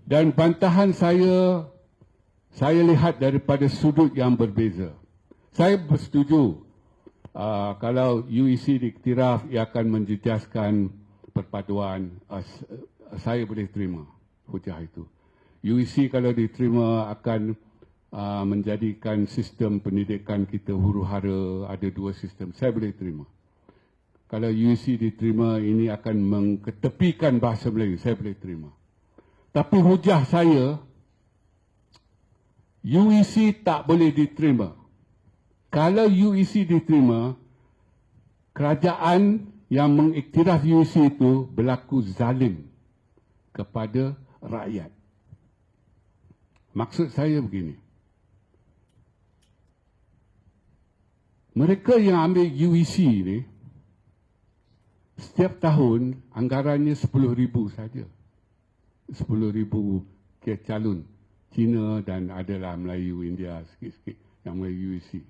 Dan bantahan saya lihat daripada sudut yang berbeza. Saya bersetuju kalau UEC diiktiraf, ia akan menjejaskan perpaduan. Saya boleh terima hujah itu. UEC kalau diterima akan menjadikan sistem pendidikan kita huru-hara, ada dua sistem. Saya boleh terima. Kalau UEC diterima, ini akan mengetepikan bahasa Melayu. Saya boleh terima. Tapi hujah saya, UEC tak boleh diterima. Kalau UEC diterima, kerajaan yang mengiktiraf UEC itu berlaku zalim kepada rakyat. Maksud saya begini. Mereka yang ambil UEC ni, setiap tahun anggarannya 10,000 saja. 10,000 ke calon Cina dan adalah Melayu, India sikit-sikit yang Melayu UEC.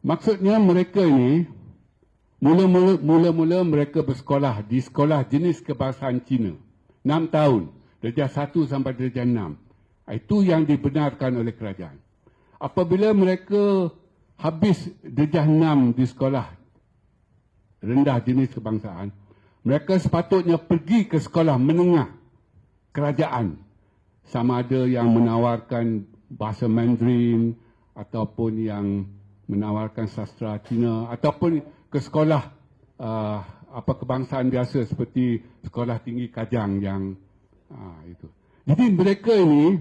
Maksudnya mereka ini mula-mula mereka bersekolah di sekolah jenis kebangsaan Cina 6 tahun, darjah 1 sampai darjah 6. Itu yang dibenarkan oleh kerajaan. Apabila mereka habis darjah 6 di sekolah rendah jenis kebangsaan, mereka sepatutnya pergi ke sekolah menengah kerajaan. Sama ada yang menawarkan bahasa Mandarin ataupun yang menawarkan sastra Cina ataupun ke sekolah kebangsaan biasa seperti sekolah tinggi Kajang yang itu. Jadi mereka ini,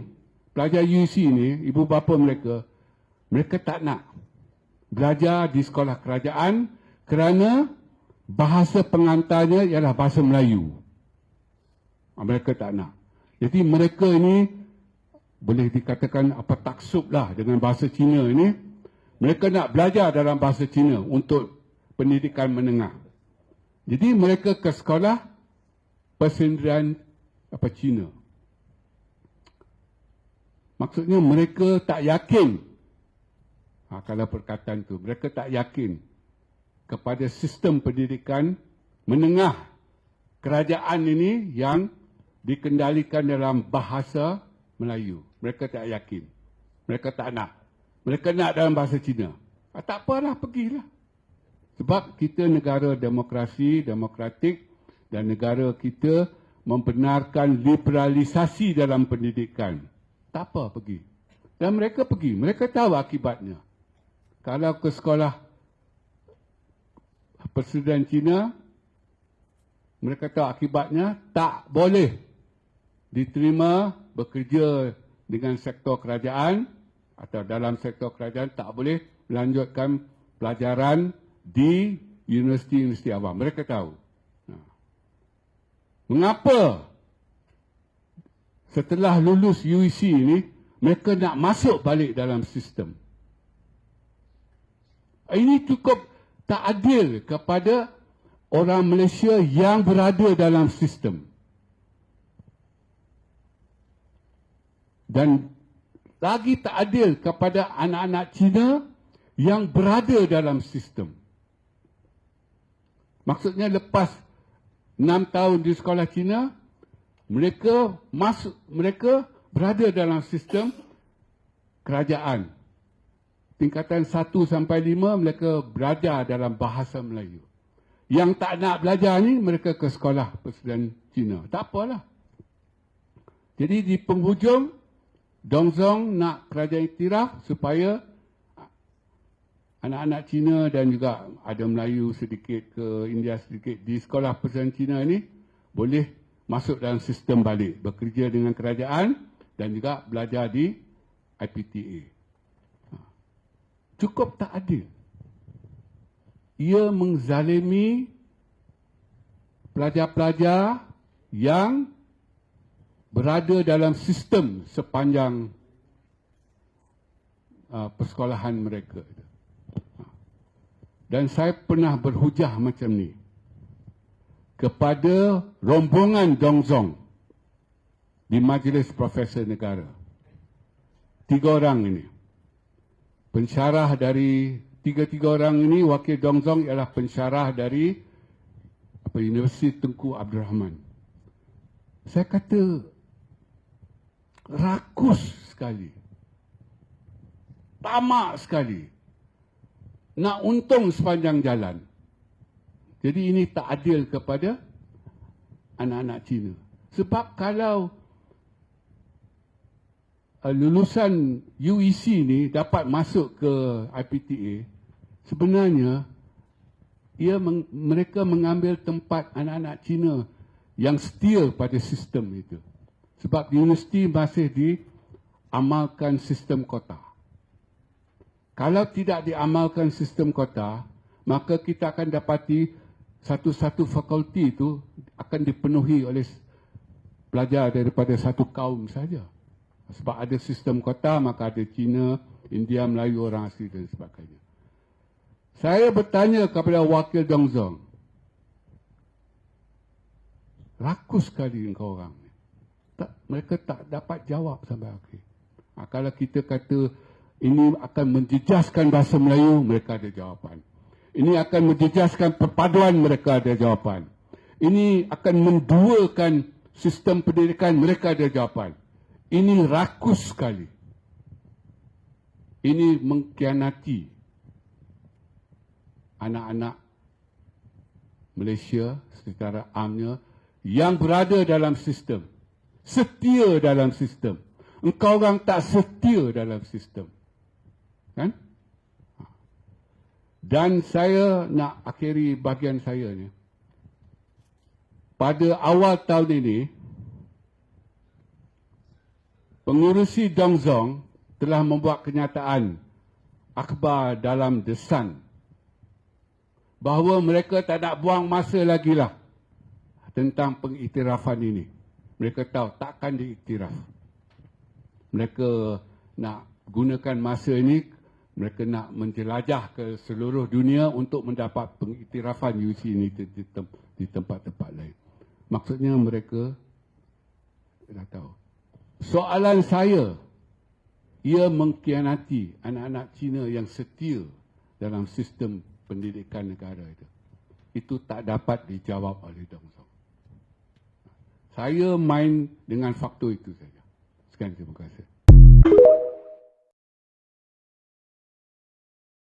pelajar UEC ini, ibu bapa mereka tak nak belajar di sekolah kerajaan kerana bahasa pengantarnya ialah bahasa Melayu. Mereka tak nak. Jadi mereka ini boleh dikatakan taksublah dengan bahasa Cina ini. Mereka nak belajar dalam bahasa Cina untuk pendidikan menengah. Jadi mereka ke sekolah persendirian Cina. Maksudnya mereka tak yakin. Kalau perkataan tu, mereka tak yakin kepada sistem pendidikan menengah kerajaan ini yang dikendalikan dalam bahasa Melayu. Mereka tak yakin. Mereka tak nak. Mereka nak dalam bahasa Cina. Tak apalah, pergilah. Sebab kita negara demokrasi, demokratik dan negara kita membenarkan liberalisasi dalam pendidikan. Tak apa, pergi. Dan mereka pergi. Mereka tahu akibatnya. Kalau ke sekolah Persendirian Cina, mereka tahu akibatnya tak boleh diterima bekerja dengan sektor kerajaan atau dalam sektor kerajaan, tak boleh melanjutkan pelajaran di universiti-universiti awam. Mereka tahu. Mengapa setelah lulus UEC ini, mereka nak masuk balik dalam sistem? Ini cukup tak adil kepada orang Malaysia yang berada dalam sistem. Dan lagi tak adil kepada anak-anak Cina yang berada dalam sistem. Maksudnya lepas 6 tahun di sekolah Cina, mereka berada dalam sistem kerajaan. Tingkatan 1 sampai 5 mereka belajar dalam bahasa Melayu. Yang tak nak belajar ni, mereka ke sekolah Persendirian Cina. Tak apalah. Jadi di penghujung, Dong Zong nak kerajaan iktiraf supaya anak-anak Cina dan juga ada Melayu sedikit ke India sedikit di sekolah Persendirian Cina ini boleh masuk dalam sistem balik, bekerja dengan kerajaan dan juga belajar di IPTA. Cukup tak adil. Ia menzalimi pelajar-pelajar yang berada dalam sistem sepanjang persekolahan mereka. Dan saya pernah berhujah macam ni kepada rombongan Dong Zong di Majlis Profesor Negara. 3 orang ini. Pensyarah dari 3 orang ini, wakil Dong Zong ialah pensyarah dari Universiti Tengku Abdul Rahman. Saya kata rakus sekali. Tamak sekali. Nak untung sepanjang jalan. Jadi ini tak adil kepada anak-anak Cina. Sebab kalau lulusan UEC ni dapat masuk ke IPTA, sebenarnya mereka mengambil tempat anak-anak Cina yang setia pada sistem itu. Sebab di universiti masih diamalkan sistem kota. Kalau tidak diamalkan sistem kota, maka kita akan dapati satu-satu fakulti itu akan dipenuhi oleh pelajar daripada satu kaum saja. Sebab ada sistem kota, maka ada Cina, India, Melayu, orang asli dan sebagainya. Saya bertanya kepada wakil Dong Zong, rakus sekali engkau orang ni. Mereka tak dapat jawab sampai akhir. Kalau kita kata ini akan menjejaskan bahasa Melayu, mereka ada jawapan. Ini akan menjejaskan perpaduan, mereka ada jawapan. Ini akan menduakan sistem pendidikan, mereka ada jawapan. Ini rakus sekali. Ini mengkhianati anak-anak Malaysia secara amnya yang berada dalam sistem. Setia dalam sistem. Engkau orang tak setia dalam sistem. Kan? Dan saya nak akhiri bahagian saya ni. Pada awal tahun ini, pengurusi Dong Zong telah membuat kenyataan akhbar dalam The Sun bahawa mereka tak nak buang masa lagi lah tentang pengiktirafan ini. Mereka tahu takkan diiktiraf. Mereka nak gunakan masa ini, mereka nak menjelajah ke seluruh dunia untuk mendapat pengiktirafan UC ini di tempat-tempat lain. Maksudnya mereka dah tahu. Soalan saya, ia mengkhianati anak-anak Cina yang setia dalam sistem pendidikan negara itu. Itu tak dapat dijawab oleh Dong Zong. Saya main dengan faktor itu saja. Sekian, terima kasih.